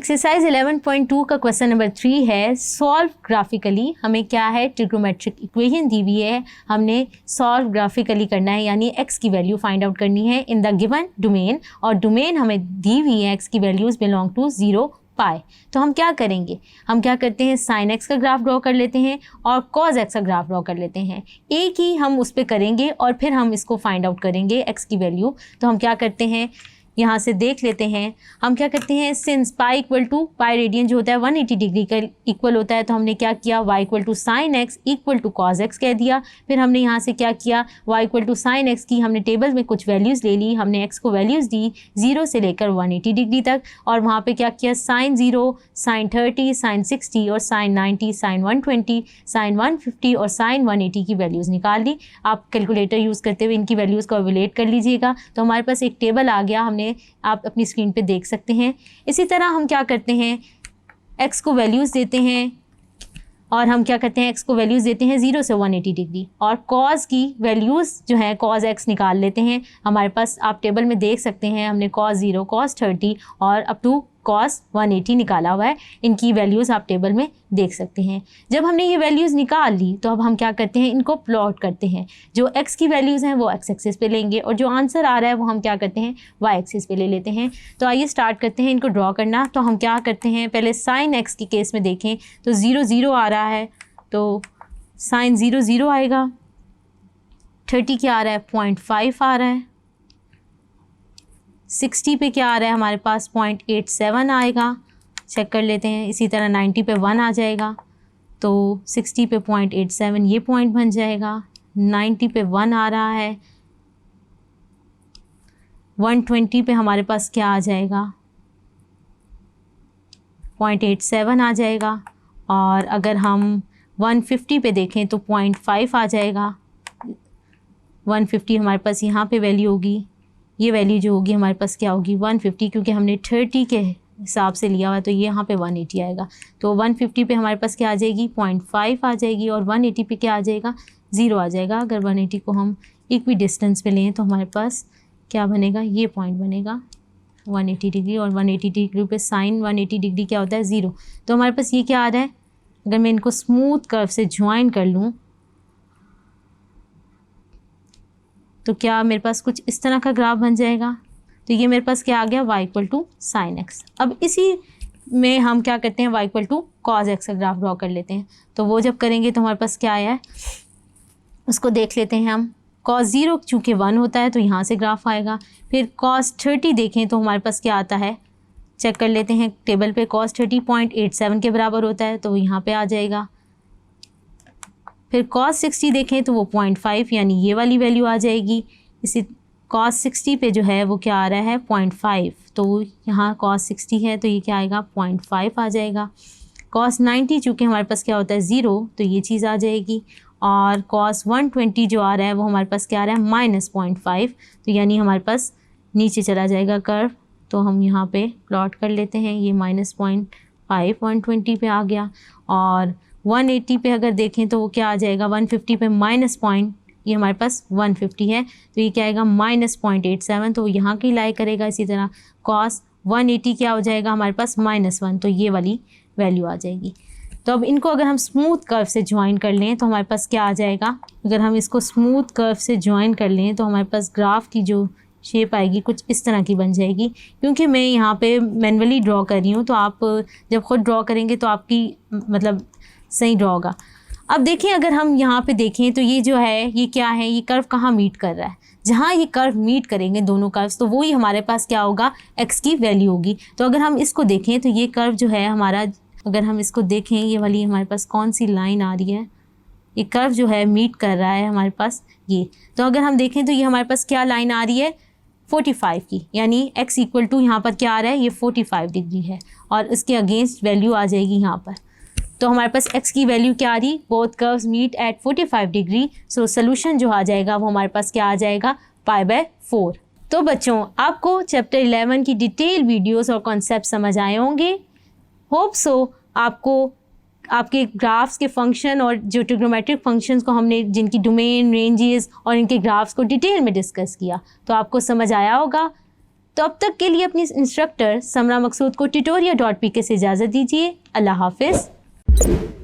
Exercise 11.2 का question number 3 है, solve graphically. हमें क्या है, ट्रिग्नोमेट्रिक इक्वेशन दी हुई है, हमने सॉल्व ग्राफिकली करना है, यानी x की वैल्यू फाइंड आउट करनी है इन द गिवन डोमेन, और डोमेन हमें दी हुई है x की वैल्यूज़ बिलोंग टू 0 पाई। तो हम क्या करेंगे, हम क्या करते हैं, साइन x का ग्राफ ड्रॉ कर लेते हैं और कॉज x का ग्राफ ड्रॉ कर लेते हैं। एक ही हम उस पर करेंगे और फिर हम इसको फाइंड आउट करेंगे x की वैल्यू। तो हम क्या करते हैं, यहाँ से देख लेते हैं, हम क्या करते हैं, since pi equal to pi radian जो होता है 180 डिग्री का इक्वल होता है, तो हमने क्या किया, y equal to sine x equal to cos x कह दिया। फिर हमने यहाँ से क्या किया, y equal to sine x की हमने टेबल में कुछ वैल्यूज़ ले ली, हमने x को वैल्यूज़ दी 0 से लेकर 180 डिग्री तक, और वहाँ पे क्या किया, साइन 0, साइन 30, साइन 60 और साइन 90, साइन 120, साइन 150 और साइन 180 की वैल्यूज़ निकाल ली। आप कैलकुलेटर यूज़ करते हुए इनकी वैल्यूज़ को एवेलुएट कर लीजिएगा। तो हमारे पास एक टेबल आ गया, हमने आप अपनी स्क्रीन पे देख सकते हैं। इसी तरह हम क्या करते हैं, x को वैल्यूज़ देते हैं, और हम क्या करते हैं, x को वैल्यूज़ देते हैं 0 से 180 डिग्री, और cos की वैल्यूज़ जो है cos x निकाल लेते हैं। हमारे पास आप टेबल में देख सकते हैं, हमने cos 0, cos 30 और अप टू cos 180 निकाला हुआ है। इनकी वैल्यूज़ आप टेबल में देख सकते हैं। जब हमने ये वैल्यूज़ निकाल ली तो अब हम क्या करते हैं, इनको प्लॉट करते हैं। जो x की वैल्यूज़ हैं वो x एक्सिस पे लेंगे, और जो आंसर आ रहा है वो हम क्या करते हैं, y एक्सिस पे ले लेते हैं। तो आइए स्टार्ट करते हैं इनको ड्रॉ करना। तो हम क्या करते हैं, पहले साइन x की केस में देखें तो 0 0 आ रहा है, तो साइन 0 0 आएगा। 30 क्या आ रहा है, 0.5 आ रहा है। 60 पे क्या आ रहा है हमारे पास, 0.87 आएगा, चेक कर लेते हैं। इसी तरह 90 पे 1 आ जाएगा, तो 60 पे 0.87 ये पॉइंट बन जाएगा। 90 पे 1 आ रहा है, 120 पे हमारे पास क्या आ जाएगा, 0.87 आ जाएगा, और अगर हम 150 पे देखें तो 0.5 आ जाएगा। 150 हमारे पास यहाँ पे वैल्यू होगी, ये वैल्यू जो होगी हमारे पास क्या होगी, 150, क्योंकि हमने 30 के हिसाब से लिया हुआ है, तो ये यहाँ पे 180 आएगा। तो 150 पे हमारे पास क्या आ जाएगी, 0.5 आ जाएगी, और 180 पे क्या आ जाएगा, 0 आ जाएगा। अगर 180 को हम इक्वी डिस्टेंस पे लें तो हमारे पास क्या बनेगा, ये पॉइंट बनेगा 180 डिग्री, और 180 डिग्री पे साइन 180 डिग्री क्या होता है, 0। तो हमारे पास ये क्या आ रहा है, अगर मैं इनको स्मूथ कर्व से ज्वाइन कर लूँ तो क्या मेरे पास कुछ इस तरह का ग्राफ बन जाएगा। तो ये मेरे पास क्या आ गया, y equal to sine x. अब इसी में हम क्या करते हैं, y equal to cos x का ग्राफ ड्रॉ कर लेते हैं। तो वो जब करेंगे तो हमारे पास क्या आया है, उसको देख लेते हैं हम। cos 0 चूँकि 1 होता है तो यहाँ से ग्राफ आएगा। फिर cos 30 देखें तो हमारे पास क्या आता है, चेक कर लेते हैं टेबल पे। cos 30 0.87 के बराबर होता है, तो यहाँ पे आ जाएगा। फिर cos 60 देखें तो वो 0.5 यानी ये वाली वैल्यू आ जाएगी। इसी cos 60 पे जो है वो क्या आ रहा है, 0.5, तो यहाँ cos 60 है तो ये क्या आएगा, 0.5 आ जाएगा। cos 90 चूँकि हमारे पास क्या होता है 0, तो ये चीज़ आ जाएगी। और cos 120 जो आ रहा है वो हमारे पास क्या आ रहा है, -0.5, तो यानी हमारे पास नीचे चला जाएगा कर्व। तो हम यहाँ पे प्लॉट कर लेते हैं, ये -0.5 120 पे आ गया। और 180 पे अगर देखें तो वो क्या आ जाएगा, 150 पे माइनस पॉइंट, ये हमारे पास 150 है तो ये क्या आएगा, -0.87, तो यहाँ की लाई करेगा। इसी तरह cos 180 क्या हो जाएगा हमारे पास, -1, तो ये वाली वैल्यू आ जाएगी। तो अब इनको अगर हम स्मूथ कर्व से ज्वाइन कर लें तो हमारे पास क्या आ जाएगा, अगर हम इसको स्मूथ कर्व से ज्वाइन कर लें तो हमारे पास ग्राफ की जो शेप आएगी कुछ इस तरह की बन जाएगी। क्योंकि मैं यहाँ पे मैनुअली ड्रॉ कर रही हूँ, तो आप जब ख़ुद ड्रॉ करेंगे तो आपकी मतलब सही ड्रॉ होगा। अब देखिए, अगर हम यहाँ पे देखें तो ये जो है ये क्या है, ये कर्व कहाँ मीट कर रहा है, जहाँ ये कर्व मीट करेंगे दोनों कर्व्स, तो वो ही हमारे पास क्या होगा, x की वैल्यू होगी। तो अगर हम इसको देखें तो ये कर्व जो है हमारा, अगर हम इसको देखें ये वाली हमारे पास कौन सी लाइन आ रही है, ये कर्व जो है मीट कर रहा है हमारे पास ये। तो अगर हम देखें तो ये हमारे पास क्या लाइन आ रही है, 45 की, यानी x इक्वल टू यहाँ पर क्या आ रहा है, ये 45 डिग्री है, और इसके अगेंस्ट वैल्यू आ जाएगी यहाँ पर। तो हमारे पास x की वैल्यू क्या आ रही, both curves meet at 45 degree. So solution जो आ जाएगा वो हमारे पास क्या आ जाएगा, π/4। तो बच्चों, आपको चैप्टर 11 की डिटेल वीडियोस और कॉन्सेप्ट समझ आए होंगे। होप सो आपको आपके ग्राफ्स के फंक्शन और जो ट्रिग्नोमेट्रिक फंक्शंस को हमने, जिनकी डोमेन, रेंजेस और इनके ग्राफ्स को डिटेल में डिस्कस किया, तो आपको समझ आया होगा। तो अब तक के लिए अपनी इंस्ट्रक्टर समरा मकसूद को tutoria.pk से इजाज़त दीजिए। अल्लाह हाफिज़।